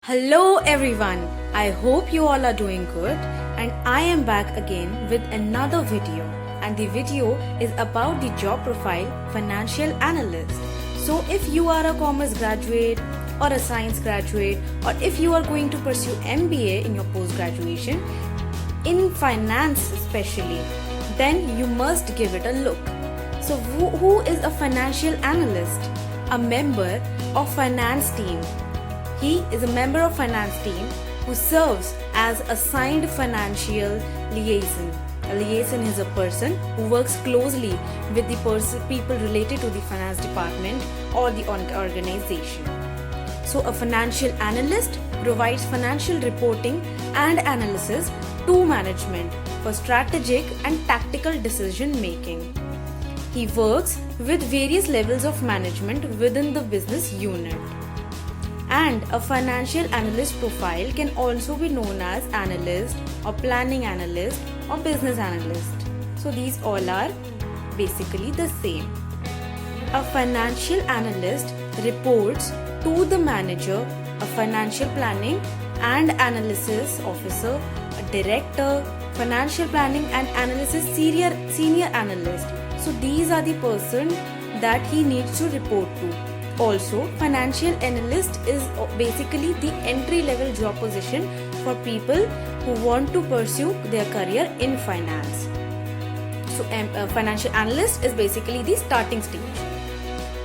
Hello everyone, I hope you all are doing good and I am back again with another video, and the video is about the job profile financial analyst. So if you are a commerce graduate or a science graduate, or if you are going to pursue MBA in your post graduation in finance especially, then you must give it a look. So who is a financial analyst? A member of finance team. He is a member of finance team who serves as assigned financial liaison. A liaison is a person who works closely with the people related to the finance department or the organization. So a financial analyst provides financial reporting and analysis to management for strategic and tactical decision making. He works with various levels of management within the business unit. And a financial analyst profile can also be known as analyst or planning analyst or business analyst. So these all are basically the same. A financial analyst reports to the manager, a financial planning and analysis officer, a director, financial planning and analysis senior analyst. So these are the person that he needs to report to. Also, financial analyst is basically the entry-level job position for people who want to pursue their career in finance. So, a financial analyst is basically the starting stage.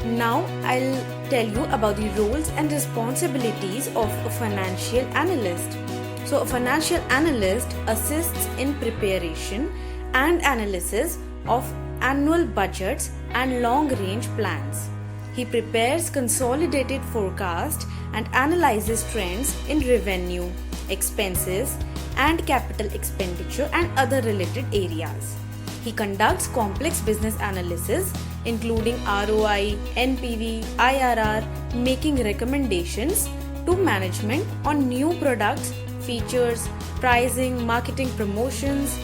Now, I'll tell you about the roles and responsibilities of a financial analyst. So, a financial analyst assists in preparation and analysis of annual budgets and long-range plans. He prepares consolidated forecast and analyzes trends in revenue, expenses, and capital expenditure and other related areas. He conducts complex business analysis including ROI, NPV, IRR, making recommendations to management on new products, features, pricing, marketing promotions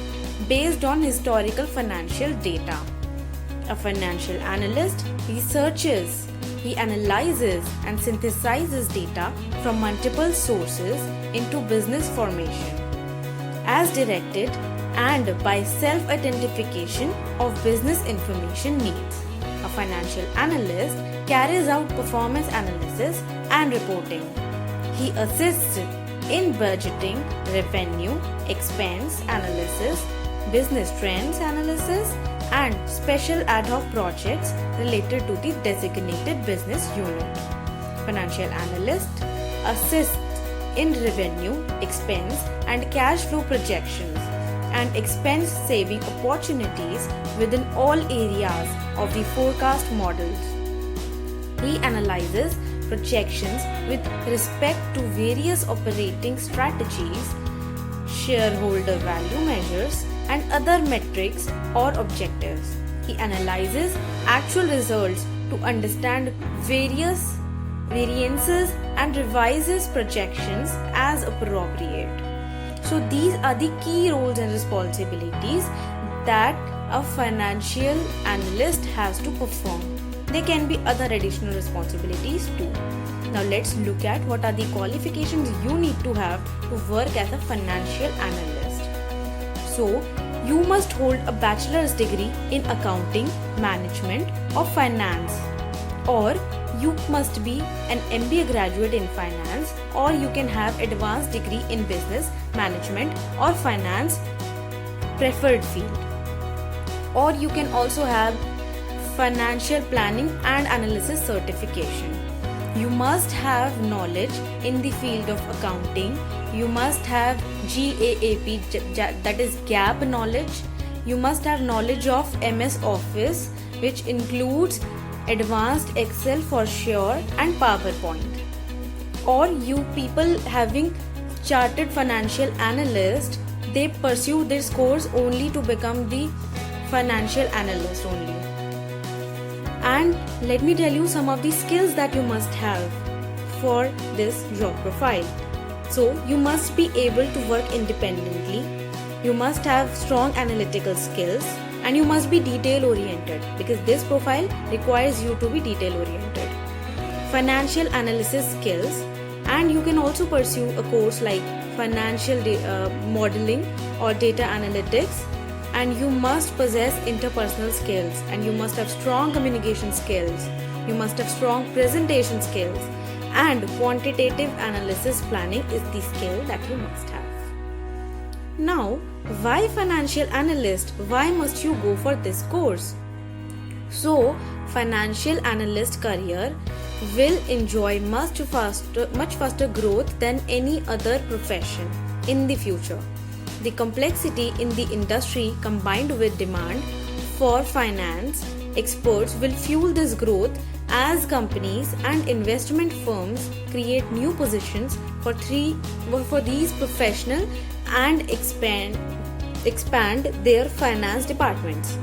based on historical financial data. A financial analyst researches, he analyzes and synthesizes data from multiple sources into business formation as directed and by self-identification of business information needs. A financial analyst carries out performance analysis and reporting. He assists in budgeting, revenue, expense analysis, business trends analysis, and special ad hoc projects related to the designated business unit. Financial analyst assists in revenue, expense, and cash flow projections and expense saving opportunities within all areas of the forecast models. He analyzes projections with respect to various operating strategies, shareholder value measures, and other metrics or objectives. He analyzes actual results to understand various variances and revises projections as appropriate. So these are the key roles and responsibilities that a financial analyst has to perform. There can be other additional responsibilities too. Now let's look at what are the qualifications you need to have to work as a financial analyst. So, you must hold a bachelor's degree in accounting, management, or finance, or you must be an MBA graduate in finance, or you can have advanced degree in business, management, or finance preferred field, or you can also have financial planning and analysis certification. You must have knowledge in the field of accounting. You must have GAAP, that is GAAP knowledge. You must have knowledge of MS Office, which includes advanced Excel for sure and PowerPoint. Or you people having chartered financial analyst, they pursue this course only to become the financial analyst only. And let me tell you some of the skills that you must have for this job profile. So you must be able to work independently, you must have strong analytical skills, and you must be detail oriented because this profile requires you to be detail oriented. Financial analysis skills and And you can also pursue a course like financial modeling or data analytics. And you must possess interpersonal skills, and you must have strong communication skills. You must have strong presentation skills, and quantitative analysis planning is the skill that you must have. Now, why financial analyst? Why must you go for this course? So, financial analyst career will enjoy much faster growth than any other profession in the future. The complexity in the industry combined with demand for finance experts will fuel this growth as companies and investment firms create new positions for these professionals and expand their finance departments.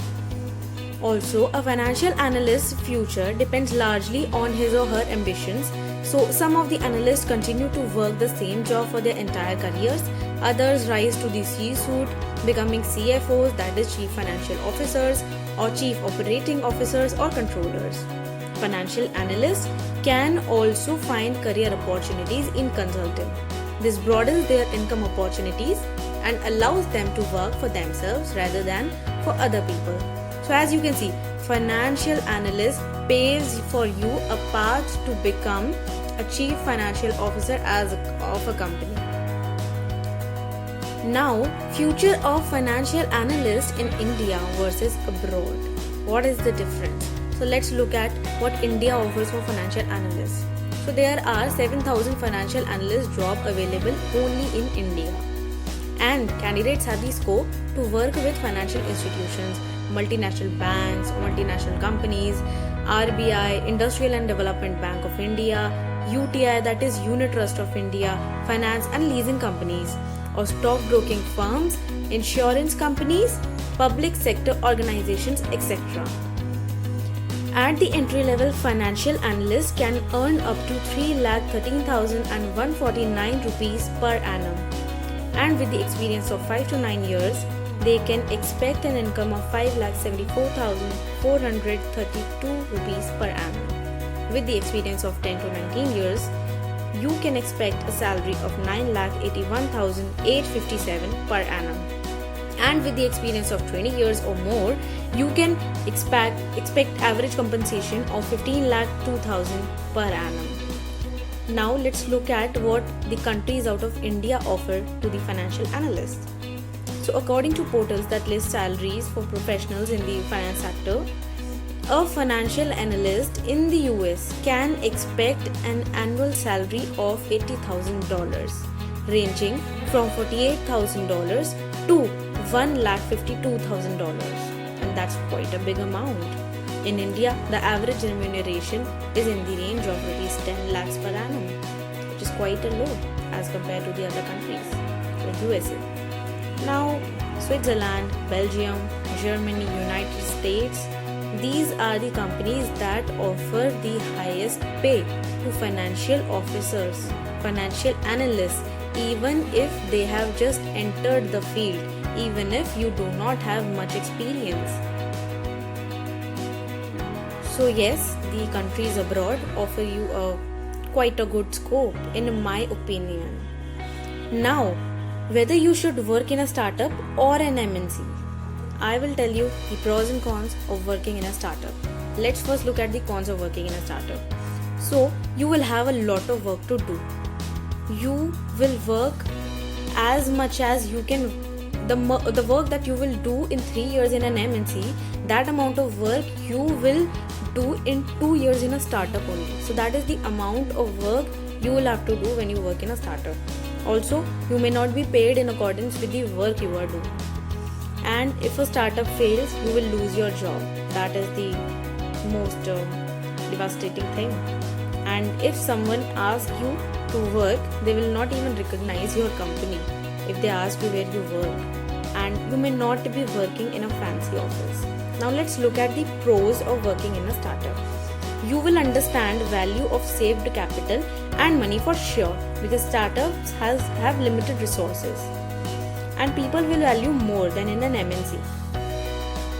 Also, a financial analyst's future depends largely on his or her ambitions. So, some of the analysts continue to work the same job for their entire careers. Others rise to the C-suite, becoming CFOs, that is Chief Financial Officers, or Chief Operating Officers or Controllers. Financial analysts can also find career opportunities in consulting. This broadens their income opportunities and allows them to work for themselves rather than for other people. So as you can see, financial analyst paves for you a path to become a chief financial officer of a company. Now, future of financial analyst in India versus abroad. What is the difference? So let's look at what India offers for financial analysts. So there are 7,000 financial analyst jobs available only in India. And candidates have the scope to work with financial institutions, multinational banks, multinational companies, RBI, Industrial and Development Bank of India, UTI, that is Unit Trust of India, finance and leasing companies, or stockbroking firms, insurance companies, public sector organizations, etc. At the entry level, financial analysts can earn up to 3,13,149 rupees per annum. And with the experience of 5 to 9 years, they can expect an income of 5,74,432 rupees per annum. With the experience of 10 to 19 years, you can expect a salary of 9,81,857 per annum. And with the experience of 20 years or more, you can expect average compensation of 15,02,000 per annum. Now let's look at what the countries out of India offer to the financial analysts. So according to portals that list salaries for professionals in the finance sector, a financial analyst in the US can expect an annual salary of $80,000, ranging from $48,000 to $1,52,000, and that's quite a big amount. In India, the average remuneration is in the range of rupees 10 lakhs per annum, which is quite a low as compared to the other countries like USA. Now, Switzerland, Belgium, Germany, United States, these are the companies that offer the highest pay to financial officers, financial analysts, even if they have just entered the field, even if you do not have much experience. So yes, the countries abroad offer you quite a good scope in my opinion. Now, whether you should work in a startup or an MNC, I will tell you the pros and cons of working in a startup. Let's first look at the cons of working in a startup. So, you will have a lot of work to do. You will work as much as you can. The work that you will do in 3 years in an MNC, that amount of work you will do in 2 years in a startup only. So that is the amount of work you will have to do when you work in a startup. Also, you may not be paid in accordance with the work you are doing. And if a startup fails, you will lose your job. That is the most devastating thing. And if someone asks you to work, they will not even recognize your company if they ask you where you work. And you may not be working in a fancy office. Now let's look at the pros of working in a startup. You will understand value of saved capital and money for sure, because startups have limited resources. And people will value more than in an MNC,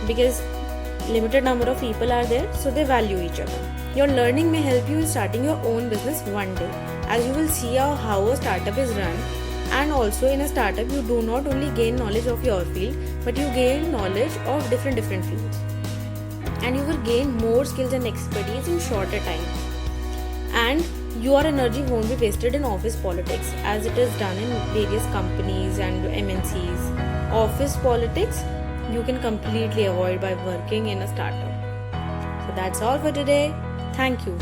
because limited number of people are there, so they value each other. Your learning may help you in starting your own business one day. as you will see how a startup is run. And also in a startup you do not only gain knowledge of your field, but you gain knowledge of different fields, and you will gain more skills and expertise in shorter time. And your energy won't be wasted in office politics as it is done in various companies and MNCs. Office politics you can completely avoid by working in a startup. So that's all for today. Thank you.